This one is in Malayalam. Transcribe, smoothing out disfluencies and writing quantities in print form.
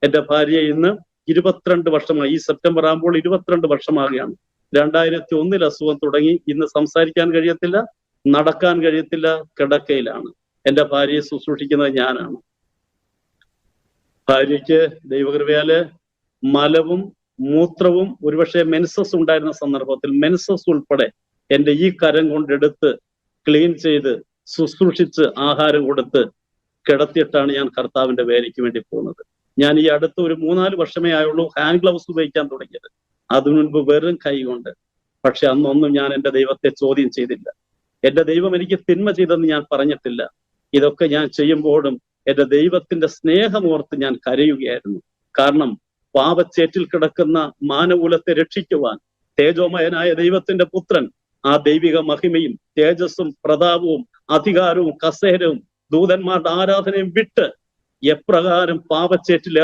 എന്റെ ഭാര്യ ഇന്ന് 22 വർഷമായി. ഈ സെപ്റ്റംബർ ആകുമ്പോൾ 22 വർഷമാകുകയാണ്. 2001 അസുഖം തുടങ്ങി. ഇന്ന് സംസാരിക്കാൻ കഴിയത്തില്ല, നടക്കാൻ കഴിയത്തില്ല, കിടക്കയിലാണ്. എന്റെ ഭാര്യയെ ശുശ്രൂഷിക്കുന്നത് ഞാനാണ്. ഭാര്യയ്ക്ക് ദൈവകൃപയാല് മലവും മൂത്രവും ഒരുപക്ഷെ മെൻസസ് ഉണ്ടായിരുന്ന സന്ദർഭത്തിൽ മെൻസസ് ഉൾപ്പെടെ എന്റെ ഈ കരം കൊണ്ടെടുത്ത് ക്ലീൻ ചെയ്ത് ശുശ്രൂഷിച്ച് ആഹാരം കൊടുത്ത് കിടത്തിയിട്ടാണ് ഞാൻ കർത്താവിന്റെ വേലയ്ക്ക് വേണ്ടി പോകുന്നത്. ഞാൻ ഈ അടുത്ത ഒരു 3-4 വർഷമേ ആയുള്ളൂ ഹാൻഡ് ഗ്ലൗസ് ഉപയോഗിക്കാൻ തുടങ്ങിയത്. അതിനു മുൻപ് വെറും കൈ കൊണ്ട്. പക്ഷെ അന്നൊന്നും ഞാൻ എന്റെ ദൈവത്തെ ചോദ്യം ചെയ്തില്ല. എന്റെ ദൈവം എനിക്ക് തിന്മ ചെയ്തെന്ന് ഞാൻ പറഞ്ഞിട്ടില്ല. ഇതൊക്കെ ഞാൻ ചെയ്യുമ്പോഴും എന്റെ ദൈവത്തിന്റെ സ്നേഹമോർത്ത് ഞാൻ കരയുകയായിരുന്നു. കാരണം പാപച്ചേറ്റിൽ കിടക്കുന്ന മാനകുലത്തെ രക്ഷിക്കുവാൻ തേജോമയനായ ദൈവത്തിന്റെ പുത്രൻ ആ ദൈവിക മഹിമയും തേജസ്സും പ്രതാപവും അധികാരവും കസേരവും ദൂതന്മാരുടെ ആരാധനയും വിട്ട് എപ്രകാരം പാപച്ചേറ്റിൽ